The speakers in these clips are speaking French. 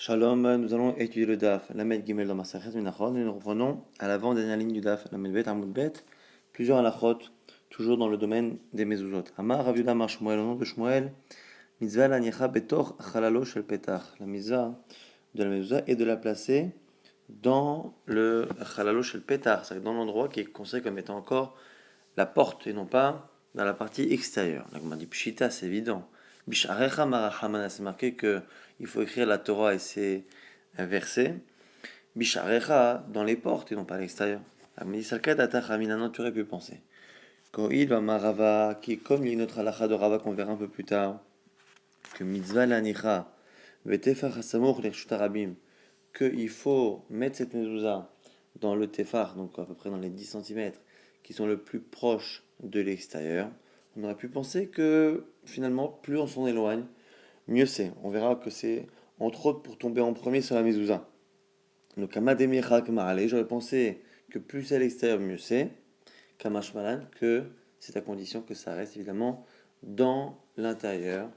Shalom, nous allons étudier le DAF, Lamed Gimel dans Masachet Minachot, et nous reprenons à l'avant-dernière ligne du DAF, Lamed Bet, Amud Bet, plusieurs halachot, toujours dans le domaine des mezuzot. Amar Rav Yudah Amar Shmuel, au nom de Shmuel, Mitzvah l'anicha betor chalalo shel petach. La mitzvah de la mezuzah est de la placer dans le chalalo shel petach, c'est-à-dire dans l'endroit qui est considéré comme étant encore la porte et non pas dans la partie extérieure. Donc on m'a dit pshita, c'est évident. Bisharecha marachamana, c'est marqué que il faut écrire la Torah et ses versets. Bisharecha dans les portes et non pas à l'extérieur. On m'a dit salkat atachamina, tu aurais pu penser. Koïd va marava, qui est comme les notre halacha de Rava qu'on verra un peu plus tard, que mitzvah lanicha, vetefach hasamoch lerchutarabim, qu'il faut mettre cette mezouza dans le tefar, donc à peu près dans les 10 centimètres, qui sont le plus proches de l'extérieur. On aurait pu penser que finalement, plus on s'en éloigne, mieux c'est. On verra que c'est entre autres pour tomber en premier sur la mezouza. Donc, j'aurais pensé que plus c'est à l'extérieur, mieux c'est. Kamashmalan, que c'est à condition que ça reste évidemment dans l'intérieur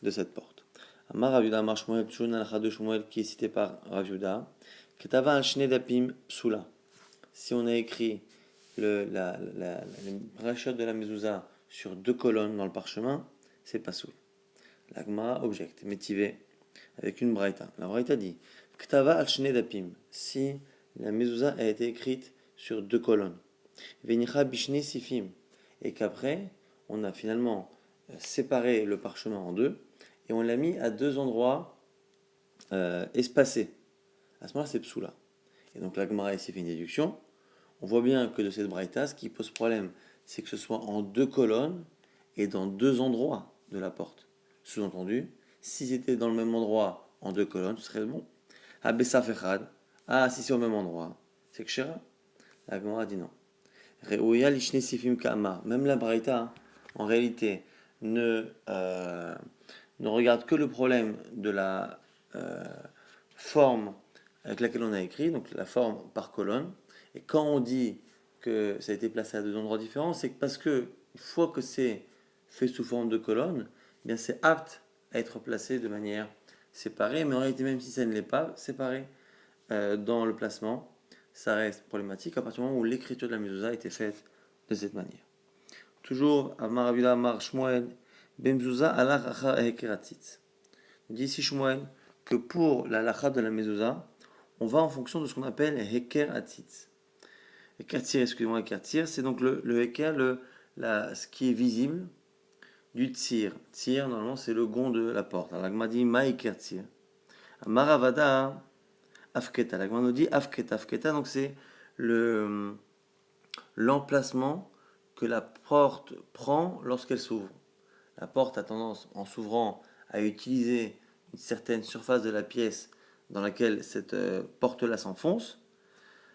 de cette porte. Amar Rav Yudah Amar Shmuel, toujours une halakha de Shmuel qui est citée par Rav Yudah, Ketava al shnei dapim psula. Si on a écrit les brachot de la mezouza sur 2 colonnes dans le parchemin, c'est pas soul. L'agma objecte, métivé, avec une braïta. La braïta dit Ktava al shnei dapim. Si la mezouza a été écrite sur 2 colonnes, Venicha bishne sifim, et qu'après, on a finalement séparé le parchemin en deux, et on l'a mis à 2 endroits espacés. À ce moment-là, c'est psoula. Et donc la Gemara ici fait une déduction. On voit bien que de cette braïta, ce qui pose problème, c'est que ce soit en 2 colonnes et dans 2 endroits de la porte. Sous-entendu, si c'était dans le même endroit en 2 colonnes, ce serait bon. Abessa fechad. Ah, si c'est au même endroit, c'est que Shira. La Gemara dit non. Reouya lishne sifim kama. Même la braïta, en réalité, ne regarde que le problème de la forme avec laquelle on a écrit, donc la forme par colonne. Et quand on dit que ça a été placé à 2 endroits différents, c'est parce que une fois que c'est fait sous forme de colonne, eh bien c'est apte à être placé de manière séparée. Mais en réalité, même si ça ne l'est pas séparé dans le placement, ça reste problématique à partir du moment où l'écriture de la mezouza a été faite de cette manière. Toujours, Amar Avila Amar Shmuel, Bemzouza alach achar hekeratzitz. Dit ici Shmuel que pour la lacha de la mezouza, on va en fonction de ce qu'on appelle heker atzitz. Heker tir, excusez-moi, heker tir, c'est donc le heker, ce qui est visible du tir. Tir, normalement, c'est le gond de la porte. Alors, l'agma dit ma heker tir. Maravada afketa. L'agma nous dit afketa. Afketa, donc c'est l'emplacement que la porte prend lorsqu'elle s'ouvre. La porte a tendance, en s'ouvrant, à utiliser une certaine surface de la pièce dans laquelle cette porte-là s'enfonce.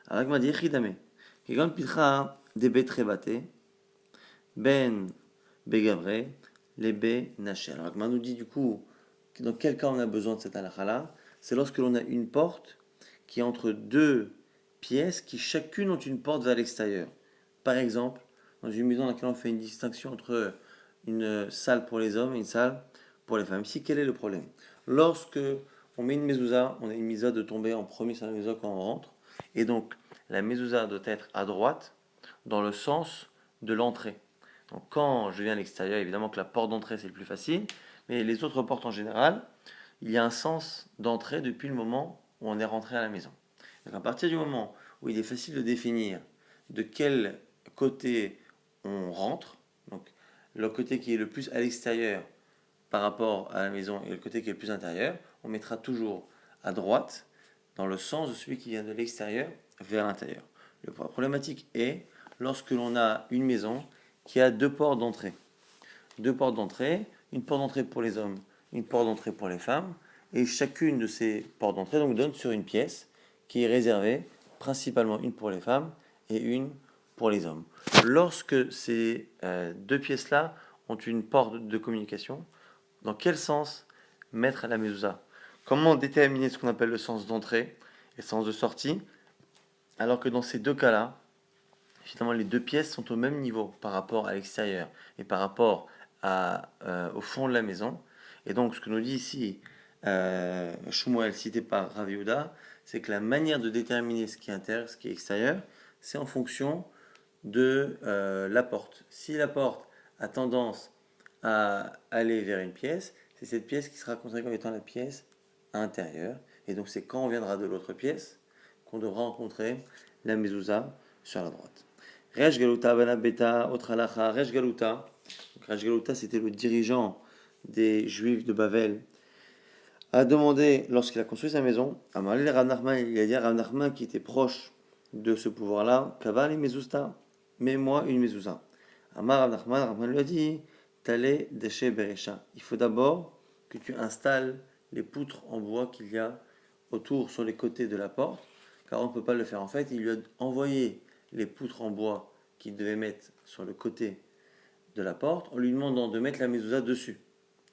Alors, il m'a dit Chidame. Kegon pitra debe trebate, ben begabre, lebe naché. Alors, il nous dit du coup, dans quel cas on a besoin de cette halakha-là. C'est lorsque l'on a une porte qui est entre 2 pièces qui chacune ont une porte vers l'extérieur. Par exemple, dans une maison dans laquelle on fait une distinction entre une salle pour les hommes et une salle pour les femmes. Ici, quel est le problème? Lorsque on met une mezouza, on a une mezouza de tomber en premier sur la mezouza quand on rentre. Et donc, la mezouza doit être à droite dans le sens de l'entrée. Donc, quand je viens à l'extérieur, évidemment que la porte d'entrée, c'est le plus facile. Mais les autres portes en général, il y a un sens d'entrée depuis le moment où on est rentré à la maison. Donc, à partir du moment où il est facile de définir de quel côté on rentre, donc le côté qui est le plus à l'extérieur par rapport à la maison et le côté qui est le plus intérieur, on mettra toujours à droite dans le sens de celui qui vient de l'extérieur vers l'intérieur. La problématique est lorsque l'on a une maison qui a 2 portes d'entrée. 2 portes d'entrée, une porte d'entrée pour les hommes, une porte d'entrée pour les femmes, et chacune de ces portes d'entrée donc donne sur une pièce qui est réservée principalement une pour les femmes et une pour les hommes. Lorsque ces 2 pièces-là ont une porte de communication, dans quel sens mettre la mezouza? Comment déterminer ce qu'on appelle le sens d'entrée et le sens de sortie, alors que dans ces 2 cas-là, finalement les 2 pièces sont au même niveau par rapport à l'extérieur et par rapport au fond de la maison. Et donc ce que nous dit ici Shmuel cité par Rav Yehuda, c'est que la manière de déterminer ce qui est intérieur, ce qui est extérieur, c'est en fonction de la porte. Si la porte a tendance à aller vers une pièce, c'est cette pièce qui sera considérée comme étant la pièce intérieure. Et donc c'est quand on viendra de l'autre pièce qu'on devra rencontrer la mezouza sur la droite. Resh Galuta Bana Beta Otralacha Resh Galuta. Resh Galuta, c'était le dirigeant des Juifs de Babel, a demandé, lorsqu'il a construit sa maison, à Malil Rav Nachman, il a dit à Rav Nachman qui était proche de ce pouvoir-là, Kavali Mezousta, mets-moi une mezouza. Amar Rav Nachman lui a dit, Tale Deshe Beresha. Il faut d'abord que tu installes les poutres en bois qu'il y a autour, sur les côtés de la porte, car on ne peut pas le faire. En fait, il lui a envoyé les poutres en bois qu'il devait mettre sur le côté de la porte, en lui demandant de mettre la mezouza dessus.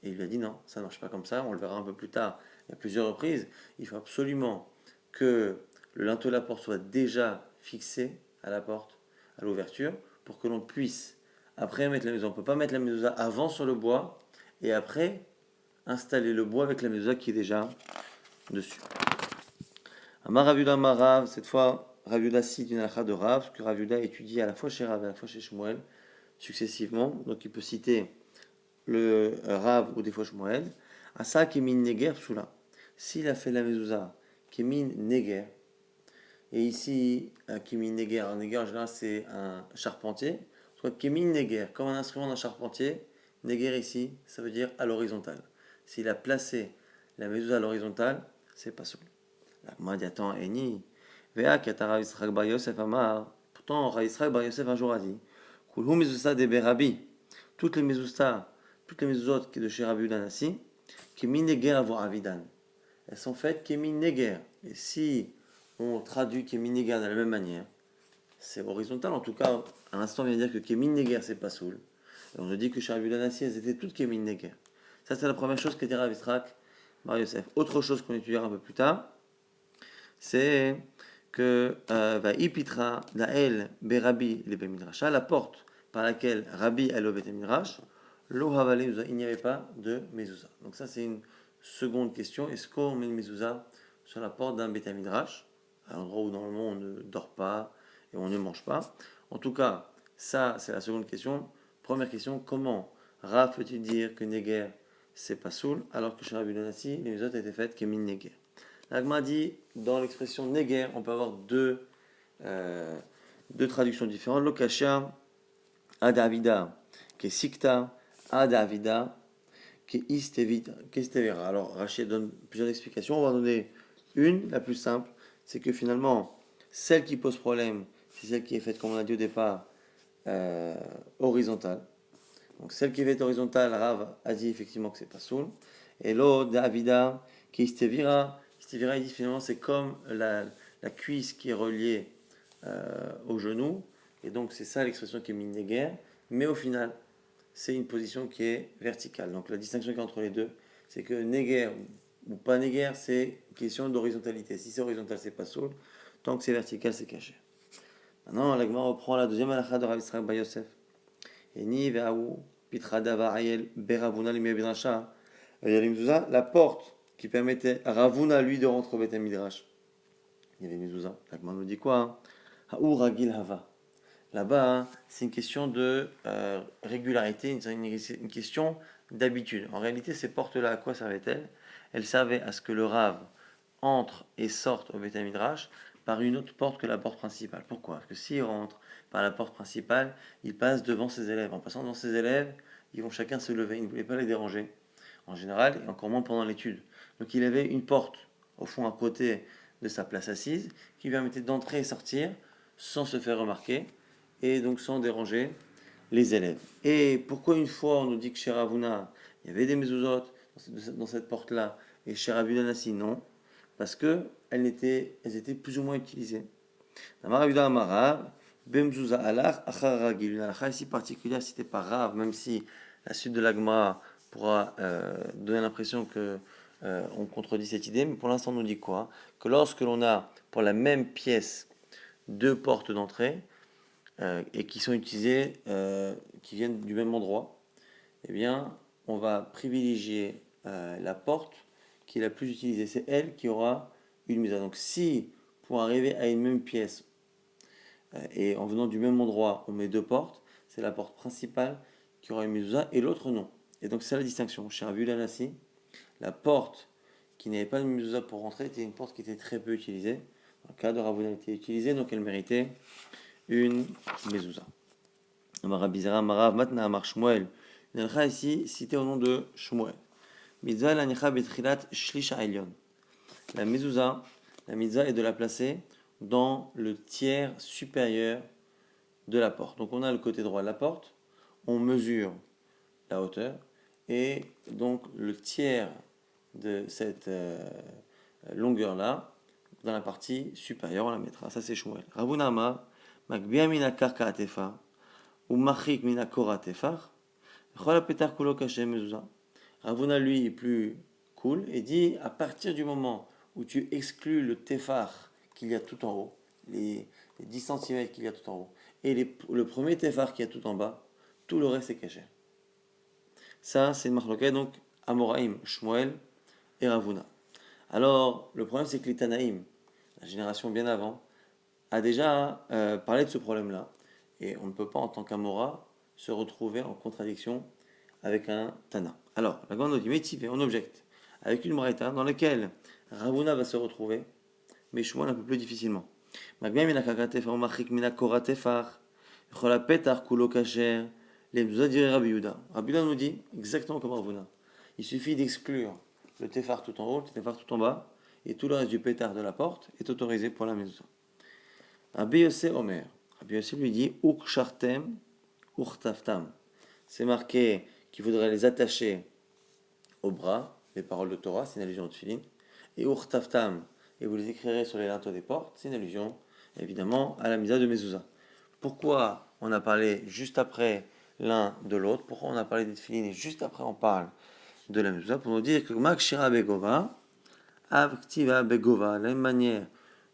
Et il lui a dit non, ça ne marche pas comme ça, on le verra un peu plus tard. Il y a plusieurs reprises. Il faut absolument que le linteau de la porte soit déjà fixé à la porte, à l'ouverture, pour que l'on puisse après mettre la mezouza. On ne peut pas mettre la mezouza avant sur le bois et après installer le bois avec la mezouza qui est déjà dessus. Amar Ravuda Marav, cette fois Ravuda cite une halakha de Rav, que Ravuda étudie à la fois chez Rav et à la fois chez Shmuel, successivement. Donc il peut citer le Rav ou des fois Shmuel, Asa Kemin Neger Psula. S'il a fait la mezouza, Kemin Neger, et ici, Kemin Neger, un Neger en général c'est un charpentier, soit Kemin Neger, comme un instrument d'un charpentier, Neger ici, ça veut dire à l'horizontale. S'il a placé la mezouza à l'horizontale, c'est pas soul. La Gemara dit attends, Eni, Vea Kata Rav Yitzchak Bar Yosef Amar, pourtant Rav Yitzchak Bar Yosef un jour a dit, Kulhu mezouza de Berabi, toutes les mezuzot qui est de chez Rabbi Udanassi, qui mineger avoir avidan. Elles sont faites qui mineger. Et si on traduit qui mineger de la même manière, c'est horizontal. En tout cas, à l'instant, on vient de dire que qui mineger c'est pas soul. Et on nous dit que chez Rabbi Udanassi, elles étaient toutes qui mineger. Ça, c'est la première chose qu'a dit Rav Yitzchak Bar Yosef. Autre chose qu'on étudiera un peu plus tard, c'est que va ipitra nael berabi le bemidrasha, la porte par laquelle Rabbi allait au Bet Midrash, lo havale mezouza, il n'y avait pas de mezouza. Donc ça c'est une seconde question. Est-ce qu'on met une mezouza sur la porte d'un Bet Midrash, à un endroit où normalement on ne dort pas et on ne mange pas? En tout cas, ça c'est la seconde question. Première question, comment Rav peut-il dire que Neger c'est pas soul, alors que chez Rabbi Donassi, les mezouza étaient faites kemin Neger? L'Agma dit, dans l'expression Neger, on peut avoir deux traductions différentes. Lokashia, Ad Avida, qui est Sikta, Ad Avida, qui est Istevira. Alors, Rachid donne plusieurs explications. On va en donner une, la plus simple, c'est que finalement, celle qui pose problème, c'est celle qui est faite, comme on a dit au départ, horizontale. Donc, celle qui est faite horizontale, Rav a dit effectivement que c'est pas soul. Et l'autre, Avida, qui est Istevira, Istevira, il dit finalement, c'est comme la cuisse qui est reliée au genou. Et donc, c'est ça l'expression qui est minéguer. Mais au final, c'est une position qui est verticale. Donc, la distinction qu'il y a entre les deux, c'est que néguer ou pas néguer, c'est une question d'horizontalité. Si c'est horizontal, c'est pas soul. Tant que c'est vertical, c'est caché. Maintenant, la Gemara reprend la deuxième halakha de Rav Yitzchak Bar Yosef. Et ni ve'aou pitrada va'ayel beravuna l'imidrasha. La porte qui permettait à Ravuna, lui, de rentrer au Beth Midrash. Il y avait mezouza. La Gemara nous dit quoi? Haou ragil hava. Là-bas, hein, c'est une question de régularité, une question d'habitude. En réalité, ces portes-là, à quoi servaient-elles? Elles servaient à ce que le rave entre et sorte au Beth Midrash par une autre porte que la porte principale. Pourquoi? Parce que s'il rentre par la porte principale, il passe devant ses élèves. En passant devant ses élèves, ils vont chacun se lever. Il ne voulait pas les déranger, en général, et encore moins pendant l'étude. Donc il avait une porte, au fond, à côté de sa place assise, qui lui permettait d'entrer et sortir sans se faire remarquer, et donc sans déranger les élèves. Et pourquoi une fois on nous dit que chez Ravuna, il y avait des mezuzot dans cette porte-là, et chez Rabbi Danassi, non? Parce que elles étaient plus ou moins utilisées. Amar Rabbi Amarav, Bemzouza alach achar ragil. Une halakha ici particulière citée par Rav, même si la suite de l'Agma pourra donner l'impression que on contredit cette idée, mais pour l'instant on nous dit quoi? Que lorsque l'on a pour la même pièce deux portes d'entrée et qui sont utilisées, qui viennent du même endroit, eh bien on va privilégier la porte qui est la plus utilisée. C'est elle qui aura une mezouza. Donc si, pour arriver à une même pièce, et en venant du même endroit, on met deux portes, c'est la porte principale qui aura une mezouza et l'autre non. Et donc c'est la distinction. Chez Rav Yehuda Hanassi, la porte qui n'avait pas de mezouza pour rentrer était une porte qui était très peu utilisée. Dans le cas de Rav Huna, elle était utilisée, donc elle méritait une mezouza. Rabbi Zera Marav Matna Amar Shmuel. Une halakha ici citée au nom de Shmuel. Mitzvah l'anicha betrilat shlish ha'elyon. La mezouza, la mitzvah est de la placer dans le tiers supérieur de la porte. Donc on a le côté droit de la porte, on mesure la hauteur, et donc le tiers de cette longueur-là, dans la partie supérieure, on la mettra. Ça c'est Shmuel. Ravuna Amar, Magbia mina karka atefa, ou machik mina kora tefar, chola petar kulo kashem mezouza. Ravuna, lui, est plus cool et dit à partir du moment où tu exclus le tefar qu'il y a tout en haut, les 10 cm qu'il y a tout en haut, et le premier tefar qu'il y a tout en bas, tout le reste est caché. Ça, c'est une marloquette, donc Amoraim, Shmuel et Ravuna. Alors, le problème, c'est que les Tanaïm, la génération bien avant, a déjà parlé de ce problème-là. Et on ne peut pas, en tant qu'Amora, se retrouver en contradiction avec un Tana. Alors, la grande nous dit, métivé, on objecte, avec une Moraïta dans laquelle Ravuna va se retrouver, mais Shmuel un peu plus difficilement. Magbia mina kakatefar, machik mina koratefar, chola petar kulo kasher, les mezouza dirait Rabbi Yehuda. Rabbi Yehuda nous dit exactement comme Ravuna. Il suffit d'exclure le tefar tout en haut, le tefar tout en bas, et tout le reste du pétard de la porte est autorisé pour la mezouza. Rabbi Yossé Omer. Rabbi Yossé lui dit Ukshartem, Urtaftam. C'est marqué qu'il faudrait les attacher au bras, les paroles de Torah, c'est une allusion au tefillin. Et Urtaftam, et vous les écrirez sur les linteaux des portes, c'est une allusion évidemment à la misa de mezouza. Pourquoi on a parlé juste après l'un de l'autre? Pourquoi on a parlé des tefillin et juste après on parle de la mezouza? Pour nous dire que Makshira Begova, Avktiva Begova, de la même manière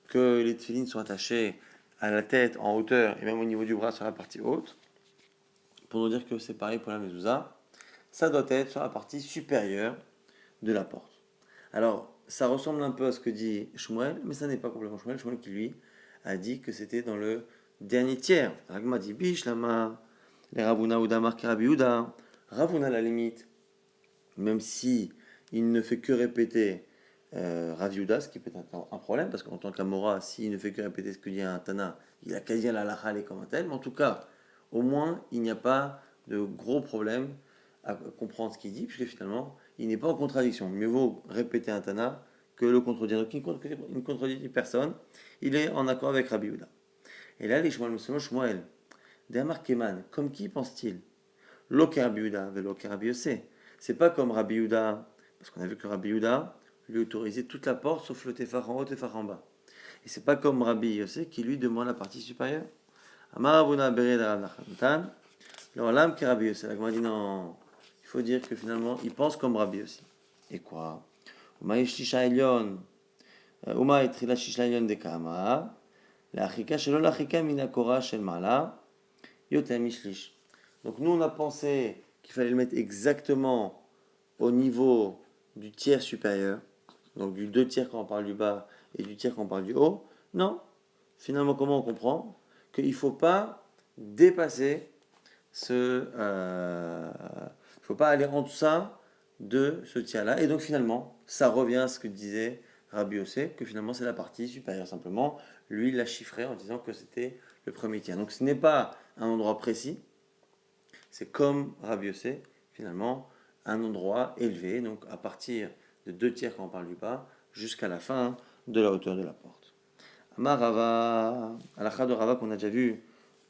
que les tefillin sont attachés à la tête en hauteur et même au niveau du bras sur la partie haute, pour nous dire que c'est pareil pour la mezouza, ça doit être sur la partie supérieure de la porte. Alors, ça ressemble un peu à ce que dit Shmuel, mais ça n'est pas complètement Shmuel. Shmuel qui lui a dit que c'était dans le dernier tiers. Ragma dit Bish, Lama, les Ravuna ou Damar Karabi Uda. Ravuna, à la limite, même si il ne fait que répéter Rav Yehuda, ce qui peut être un problème, parce qu'en tant qu'Amora, s'il ne fait que répéter ce que dit un Tana, il a quasi à la halakha comme un tel, mais en tout cas, au moins, il n'y a pas de gros problème à comprendre ce qu'il dit, puisque finalement, il n'est pas en contradiction. Mieux vaut répéter un Tana que le contredire. Donc, il ne contredit personne, il est en accord avec Rabbi Yehuda. Et là, les Shmuel, Damar Keman, comme qui pense-t-il? Loke Rabbi Yehuda, veloke Rabbi Yossé. C'est pas comme Rabbi Yehuda, parce qu'on a vu que Rabbi Yehuda lui autorisait toute la porte sauf le tefar en haut, tefar en bas. Et c'est pas comme Rabbi Yossé qui lui demande la partie supérieure. Amar Abuna Bered Rav Nachman, l'olam qui Rabbi Yossé. La Gemara dit non, il faut dire que finalement il pense comme Rabbi Yossé. Et quoi? Uma Shisha Elyon, Uma Etrila Shisha Elyon de Kama, la Achika Shelo la Achika Minakora Shel Mala, Yotem Mishlish. Donc nous on a pensé qu'il fallait le mettre exactement au niveau du tiers supérieur, donc du 2 tiers quand on parle du bas et du tiers quand on parle du haut. Non, finalement comment on comprend qu'il ne faut pas dépasser il ne faut pas aller en deçà de ce tiers-là. Et donc finalement, ça revient à ce que disait Rabbi Yossé, que finalement c'est la partie supérieure simplement. Lui, il l'a chiffré en disant que c'était le premier tiers. Donc ce n'est pas un endroit précis, c'est comme Rabbi Yossé, finalement, un endroit élevé, donc à partir de 2 tiers quand on parle du bas, jusqu'à la fin de la hauteur de la porte. Amar Rava, halakha de Rava qu'on a déjà vu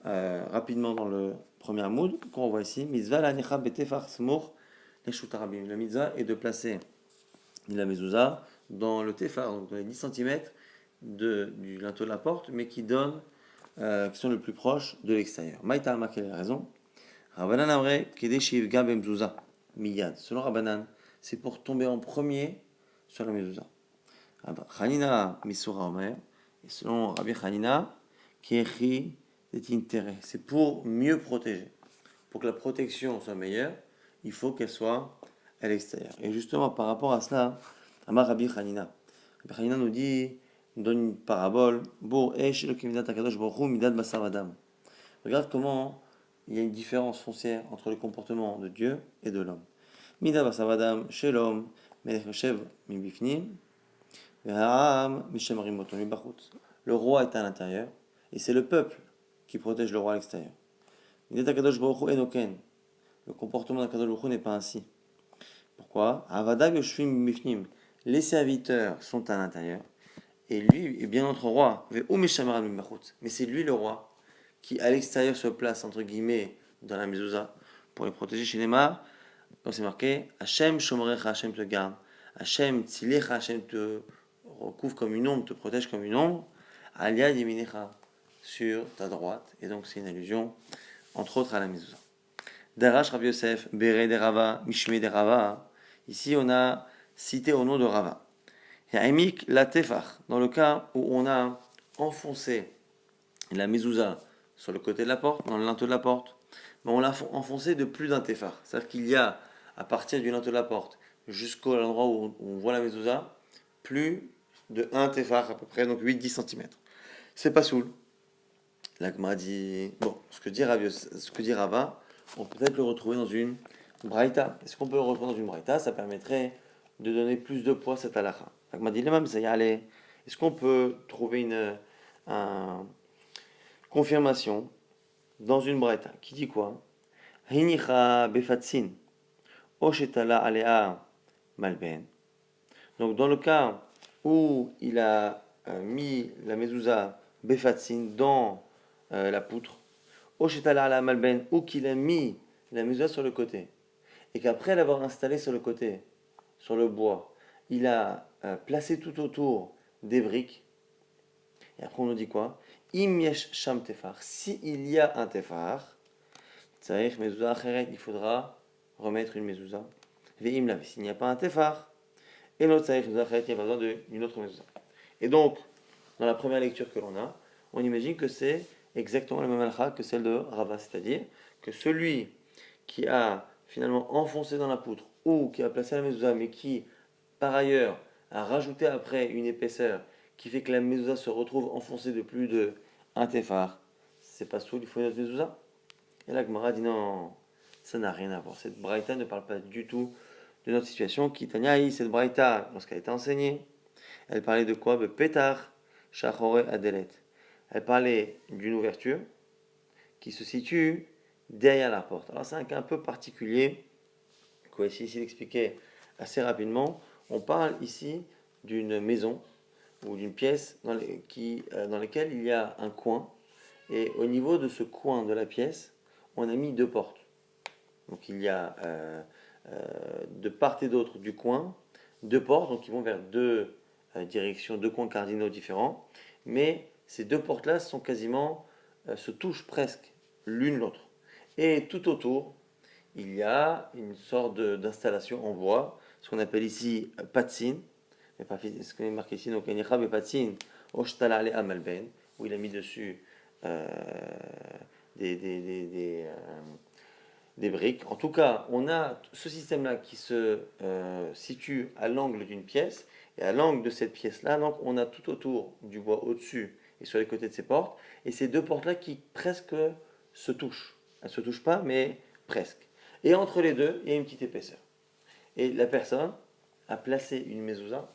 rapidement dans le premier mood, qu'on voit ici, mitzvah la necha betefar smur neshutarabim. La mitzvah est de placer la mezouza dans le tefar, donc dans les 10 cm du linteau de la porte, mais qui sont le plus proches de l'extérieur. Maïta Alma, quelle est la raison? Rabbanan Amre, Kedeshi Gab Mzouza, Miyad. Selon Rabbanan, c'est pour tomber en premier sur la mezouza. Chanina Misura Omer, et selon Rabbi Chanina, Kiechi c'est intérêt. C'est pour mieux protéger. Pour que la protection soit meilleure, il faut qu'elle soit à l'extérieur. Et justement, par rapport à cela, Amar Rabbi Hanina. Rabbi Hanina nous donne une parabole. Bo esh elokim midat hakadosh baruch hu midat basar adam. Regarde comment il y a une différence foncière entre le comportement de Dieu et de l'homme. Midat basar adam chez l'homme, melech yoshev mibifnim, ve'ha'am mishem rimoton mibachutz. Le roi est à l'intérieur et c'est le peuple qui protège le roi à l'extérieur. Midat hakadosh baruch hu enoken. Le comportement d'Akadosh Baruch Hu n'est pas ainsi. Pourquoi? Avadav yoshvim mifnim. Les serviteurs sont à l'intérieur et lui est bien notre roi. Mais c'est lui le roi qui à l'extérieur se place entre guillemets dans la mezouza pour les protéger chez les mains. Donc c'est marqué Hachem shomerecha, Hachem te garde. Hachem tzilecha, Hachem te recouvre comme une ombre, te protège comme une ombre. Alia yeminecha, sur ta droite. Et donc c'est une allusion entre autres à la mezouza. Darash Rav Yosef, Bere de Rava, Mishme de Rava. Ici, on a cité au nom de Rava. Ya'imik la tefach, dans le cas où on a enfoncé la mezouza sur le côté de la porte, dans le linteau de la porte, mais on l'a enfoncé de plus d'un tefach. C'est-à-dire qu'il y a, à partir du linteau de la porte jusqu'à l'endroit où on voit la mezouza, plus de 1 tefach à peu près, donc 8-10 cm. C'est pas soul. L'Agma dit, bon, ce que dit Rava, on peut peut-être le retrouver dans une braïta. Est-ce qu'on peut le retrouver dans une braïta? Ça permettrait de donner plus de poids à cette halakha. L'Agma dit, même ça y allait. Est-ce qu'on peut trouver une confirmation dans une braïta qui dit quoi? Hinicha befatsin, oshetala alea malben. Donc dans le cas où il a mis la mezouza befatsin dans la poutre, Oshetala ala malben, ou qu'il a mis la mezouza sur le côté, et qu'après l'avoir installée sur le côté, sur le bois, il a placé tout autour des briques, et après on nous dit quoi? Im yesh sham tefar, si il y a un tefar, tzarich mezouza acheret, il faudra remettre une mezouza. Ve'im lav, s'il n'y a pas un tefar, et l'autre tzarich mezouza acheret, il y a besoin d'une autre mezouza. Et donc, dans la première lecture que l'on a, on imagine que c'est exactement la même halakha que celle de Rava, c'est-à-dire que celui qui a finalement enfoncé dans la poutre ou qui a placé la mezouza, mais qui par ailleurs a rajouté après une épaisseur qui fait que la mezouza se retrouve enfoncée de plus de 1 tefar, c'est pas soul, il faut une autre mezouza. Et là, Gemara dit non, ça n'a rien à voir. Cette braïta ne parle pas du tout de notre situation. Kitaniaï, cette braïta, lorsqu'elle a été enseignée, elle parlait de quoi? De pétar, shachore adelet. Elle parlait d'une ouverture qui se situe derrière la porte. Alors c'est un cas un peu particulier qu'on va essayer d'expliquer assez rapidement. On parle ici d'une maison ou d'une pièce dans laquelle il y a un coin. Et au niveau de ce coin de la pièce, on a mis 2 portes. Donc il y a de part et d'autre du coin 2 portes, donc qui vont vers 2 directions, 2 coins cardinaux différents. Mais ces 2 portes-là sont quasiment, se touchent presque l'une l'autre. Et tout autour, il y a une sorte d'installation en bois, ce qu'on appelle ici patsine, mais pas ce qu'on est marqué ici, donc Enichab et patsine, Oshtala ale amalben, où il a mis dessus des, des, des, des, des briques. En tout cas, on a ce système-là qui se situe à l'angle d'une pièce, et à l'angle de cette pièce-là, donc on a tout autour du bois au-dessus et sur les côtés de ces portes, et ces 2 portes-là qui presque se touchent. Elles ne se touchent pas, mais presque. Et entre les deux, il y a une petite épaisseur. Et la personne a placé une mezouza,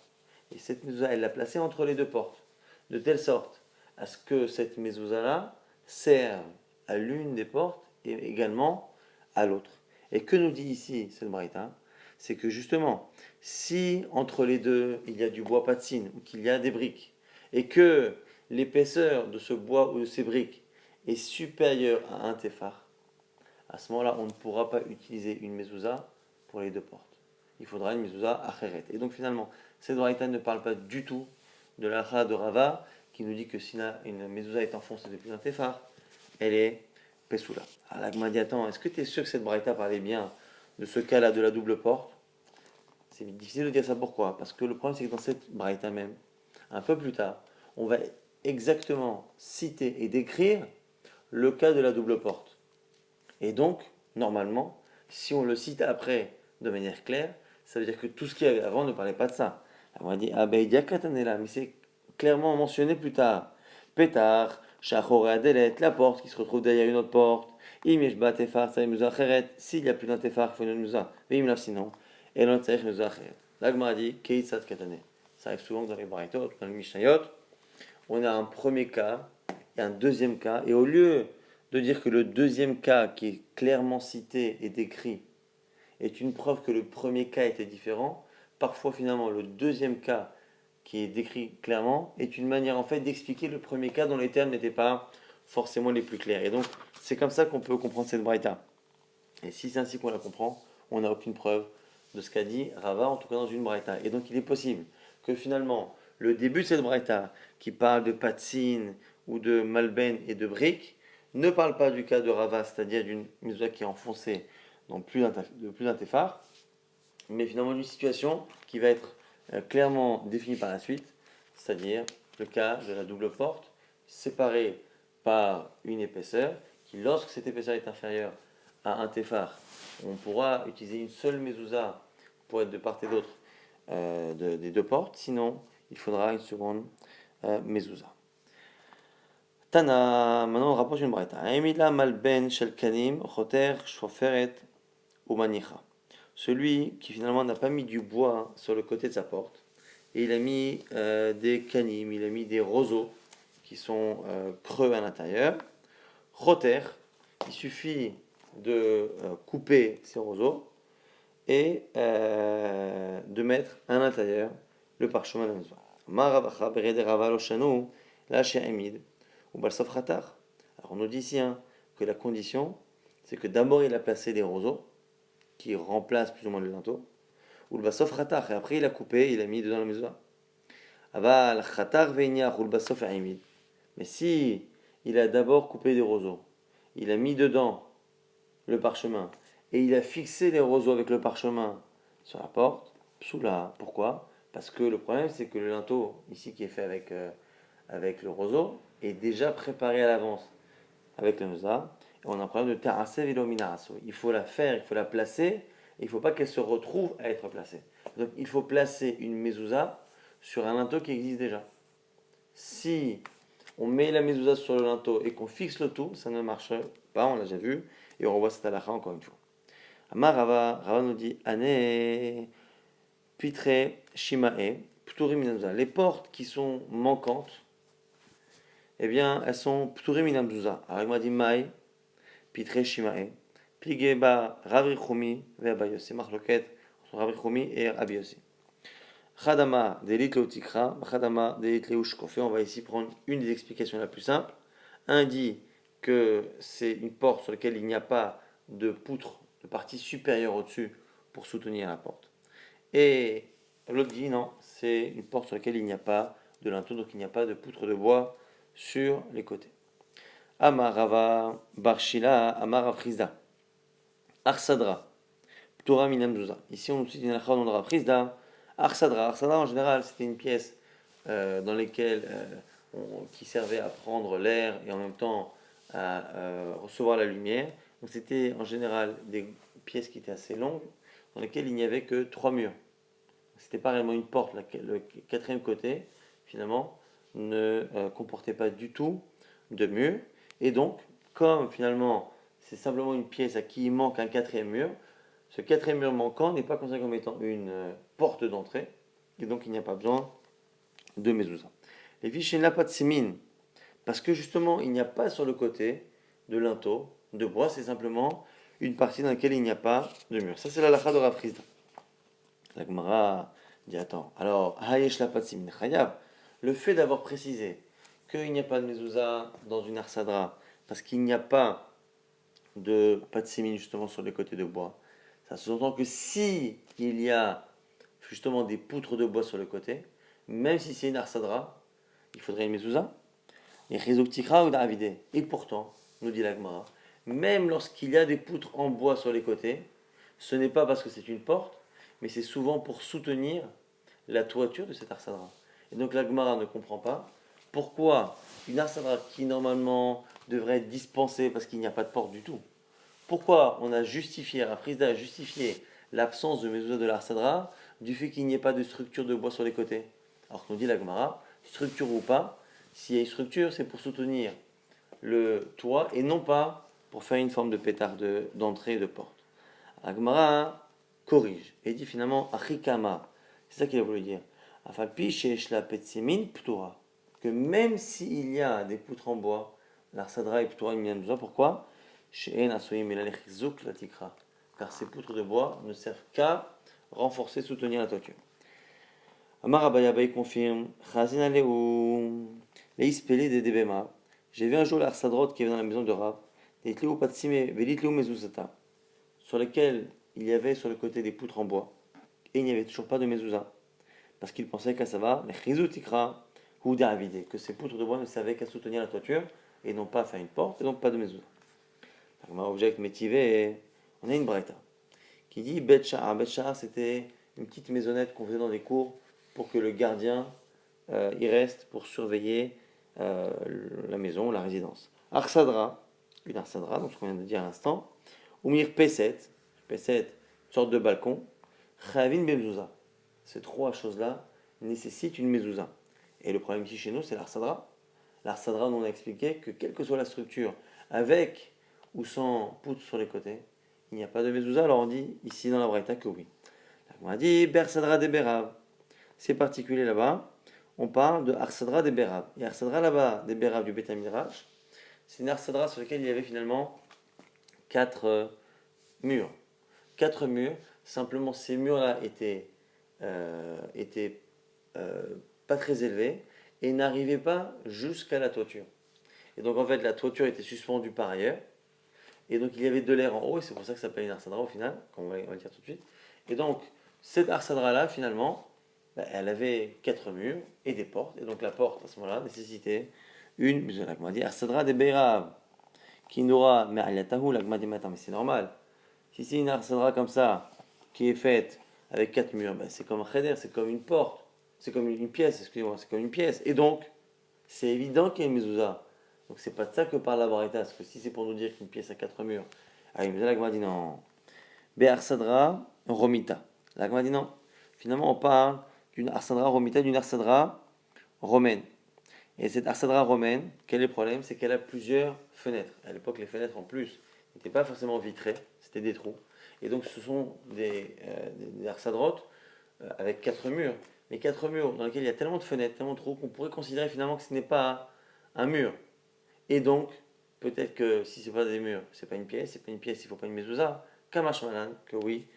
et cette mezouza, elle l'a placée entre les 2 portes, de telle sorte à ce que cette mezouza-là serve à l'une des portes et également à l'autre. Et que nous dit ici cette braïta? C'est que justement, si entre les deux il y a du bois patine ou qu'il y a des briques, et que l'épaisseur de ce bois ou de ces briques est supérieure à 1 tefar, à ce moment-là, on ne pourra pas utiliser une mezouza pour les 2 portes. Il faudra une mezouza acheret. Et donc finalement, cette braïta ne parle pas du tout de l'achra de Rava, qui nous dit que si une mezouza est enfoncée depuis un tefar, elle est Pessoula. Alors l'Agma dit, attends, est-ce que tu es sûr que cette braïta parlait bien de ce cas-là de la double porte? C'est difficile de dire ça, pourquoi? Parce que le problème, c'est que dans cette braïta même, un peu plus tard, on va exactement citer et décrire le cas de la double porte. Et donc, normalement, si on le cite après de manière claire, ça veut dire que tout ce qu'il y avait avant ne parlait pas de ça. On m'a dit, ah ben, il y a katanela, mais c'est clairement mentionné plus tard. Pétard, shachora delet, la porte qui se retrouve derrière une autre porte. Imeshba tefar, ça mezuzah acheret. S'il n'y a plus d'un tefar, il faut une mezuzah. Vim là sinon. Et l'on tzarech mezuzah acheret. L'agma a dit, keitsat katane. Ça arrive souvent dans les braïtot, dans les mishnayot. On a un premier cas et un deuxième cas. Et au lieu de dire que le deuxième cas, qui est clairement cité et décrit, est une preuve que le premier cas était différent, parfois finalement le deuxième cas qui est décrit clairement est une manière en fait d'expliquer le premier cas dont les termes n'étaient pas forcément les plus clairs. Et donc c'est comme ça qu'on peut comprendre cette braïta. Et si c'est ainsi qu'on la comprend, on n'a aucune preuve de ce qu'a dit Rava, en tout cas dans une braïta. Et donc il est possible que finalement le début de cette braïta qui parle de patsine ou de malben et de briques ne parle pas du cas de Rava, c'est-à-dire d'une mezouza qui est enfoncée dans plus d'un tefar, mais finalement d'une situation qui va être clairement définie par la suite, c'est-à-dire le cas de la double porte, séparée par une épaisseur, qui lorsque cette épaisseur est inférieure à un tefar, on pourra utiliser une seule mezouza pour être de part et d'autre des deux portes, sinon il faudra une seconde mezouza. Tana, maintenant on rapproche une braïta. Emila malben shel kanim, choter, shoferet, ou manicha. Celui qui finalement n'a pas mis du bois sur le côté de sa porte, et il a mis des canim, il a mis des roseaux qui sont creux à l'intérieur. Choter, il suffit de couper ces roseaux et de mettre à l'intérieur le parchemin de la maison. Marabacha berede ravalo shanu la she'emid ou balsof khatar. Alors on nous dit ici que la condition, c'est que d'abord il a placé des roseaux qui remplacent plus ou moins le linteau, ou le basof khatar, et après il a coupé, il a mis dedans la mezouza. Aval khatar veiniach ou le basof aimid. Mais si il a d'abord coupé des roseaux, il a mis dedans le parchemin, et il a fixé les roseaux avec le parchemin sur la porte, psoula. Pourquoi? Parce que le problème, c'est que le linteau, ici qui est fait avec le roseau, est déjà préparé à l'avance avec la mezouza. Et on a un problème de terrasser velominaraso. Il faut la faire, il faut la placer, et il ne faut pas qu'elle se retrouve à être placée. Donc il faut placer une mezouza sur un linteau qui existe déjà. Si on met la mezouza sur le linteau et qu'on fixe le tout, ça ne marche pas, on l'a déjà vu, et on revoit cette halakha encore une fois. Amar Rava nous dit Ane, Pitre, Shimae, Pturim minamzuza. Les portes qui sont manquantes, eh bien, elles sont Pturim minamzuza. Alors il m'a dit Maï, Pitre, Shimae, Pligeba, Rav Chumi, Ve'abayossi. Marloket entre Rav Chumi et Abayossi. Khadama delit leotikra, Khadama delit leushkofe. On va ici prendre une des explications la plus simple. Un dit que c'est une porte sur laquelle il n'y a pas de poutre de partie supérieure au-dessus pour soutenir la porte. Et l'autre dit non, c'est une porte sur laquelle il n'y a pas de linteau, donc il n'y a pas de poutre de bois sur les côtés. Amarava Barshila, Amarav Chizda, Arsadra, Ptura Minamzuza. Ici on nous cite une halakha de Rav Chizda. Arsadra en général c'était une pièce dans laquelle qui servait à prendre l'air et en même temps à recevoir la lumière. Donc c'était en général des pièces qui étaient assez longues, dans lesquelles il n'y avait que 3 murs. C'était pas réellement une porte. Le quatrième côté, finalement, ne comportait pas du tout de mur. Et donc, comme finalement c'est simplement une pièce à qui il manque un quatrième mur, ce quatrième mur manquant n'est pas considéré comme étant une porte d'entrée. Et donc il n'y a pas besoin de mezouza. Les fiches n'a pas de simine, parce que justement il n'y a pas sur le côté de linteau de bois, c'est simplement une partie dans laquelle il n'y a pas de mur. Ça c'est la lacha de Rav Chizda. La Gemara dit attends, alors hayesh la pat simine chayab, le fait d'avoir précisé qu'il n'y a pas de mezouza dans une arsadra, parce qu'il n'y a pas de pat simine justement sur les côtés de bois, ça sous-entend que si il y a justement des poutres de bois sur le côté, même si c'est une arsadra, il faudrait une mezouza. Et pourtant, nous dit la Gemara, même lorsqu'il y a des poutres en bois sur les côtés, ce n'est pas parce que c'est une porte, mais c'est souvent pour soutenir la toiture de cette arsadra. Et donc la Gemara ne comprend pas pourquoi une arsadra qui normalement devrait être dispensée parce qu'il n'y a pas de porte du tout, pourquoi on a justifié, Rav Chizda a justifié l'absence de mezouza de l'arsadra du fait qu'il n'y ait pas de structure de bois sur les côtés. Alors qu'on dit la Gemara, structure ou pas, s'il y a une structure, c'est pour soutenir le toit et non pas pour faire une forme de pétard d'entrée et de porte. La Gemara corrige et dit finalement Achikama, c'est ça qu'il a voulu dire. Afalpi sheeshla petzimin ptura, que même s'il y a des poutres en bois, l'arsadra et ptura il y a besoin. Pourquoi? She'en asoyim elalechizuk la tikra, car ces poutres de bois ne servent qu'à renforcer, soutenir la toiture. Amar Abayabai confirme Chazin Aleu Leispele de Debema. J'ai vu un jour l'arsadrot qui avait dans la maison de Rav, Netleu Patsime Velitleu Mezuzata, sur lesquels il y avait sur le côté des poutres en bois, et il n'y avait toujours pas de mezouza, parce qu'il pensait qu'à ça va, les chizou tikra ou d'avide, que ces poutres de bois ne servaient qu'à soutenir la toiture et non pas à faire une porte, et donc pas de mezouza. On objecte métivé, on a une braïta qui dit Bet Sha'ar. Bet Sha'ar, c'était une petite maisonnette qu'on faisait dans des cours pour que le gardien y reste pour surveiller la maison, la résidence. Arsadra, une arsadra, donc ce qu'on vient de dire à l'instant. Oumir Peset, Peset, une sorte de balcon. Chavin Bemzouza. Ces trois choses-là nécessitent une mezouza. Et le problème ici chez nous, c'est l'arsadra. L'arsadra, on a expliqué que quelle que soit la structure, avec ou sans poutre sur les côtés, il n'y a pas de mezouza. Alors on dit ici dans la braïta que oui. On a dit Bersadra de Berav. C'est particulier là-bas. On parle de Arsadra des Berav. Et Arsadra là-bas, des Berav du Beth Midrash, c'est une Arsadra sur laquelle il y avait finalement 4 murs. 4 murs. Simplement, ces murs-là étaient pas très élevés et n'arrivaient pas jusqu'à la toiture. Et donc en fait, la toiture était suspendue par ailleurs. Et donc il y avait de l'air en haut, et c'est pour ça que ça s'appelle une Arsadra au final, comme on va le dire tout de suite. Et donc, cette Arsadra-là, finalement, elle avait 4 murs et des portes. Et donc la porte, à ce moment-là, nécessitait une, on va dire, Arsadra de Beirav, qui n'aura, mais c'est normal. Si c'est une Arsadra comme ça, qui est faite avec 4 murs, c'est comme un cheder, c'est comme une porte, c'est comme une pièce, excusez-moi, c'est comme une pièce. Et donc, c'est évident qu'il y a une mezouza. Donc c'est pas de ça que parle la Baraita, parce que si c'est pour nous dire qu'une pièce a 4 murs, une mezouza, la Gemara dit non. Be'arsadra romita. La Gemara dit non. Finalement, on parle d'une arsadra romita, d'une arsadra romaine. Et cette arsadra romaine, quel est le problème? C'est qu'elle a plusieurs fenêtres. À l'époque, les fenêtres en plus n'étaient pas forcément vitrées, c'était des trous. Et donc, ce sont des arsadrotes avec 4 murs. Mais 4 murs dans lesquels il y a tellement de fenêtres, tellement de trous, qu'on pourrait considérer finalement que ce n'est pas un mur. Et donc, peut-être que si c'est pas des murs, c'est pas une pièce, il faut pas une mezouza. Kamash malan, que oui,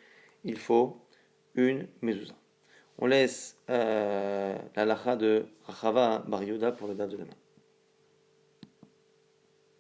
il faut une mezouza. On laisse la lacha de Rachava Bar Yehuda pour le date de demain.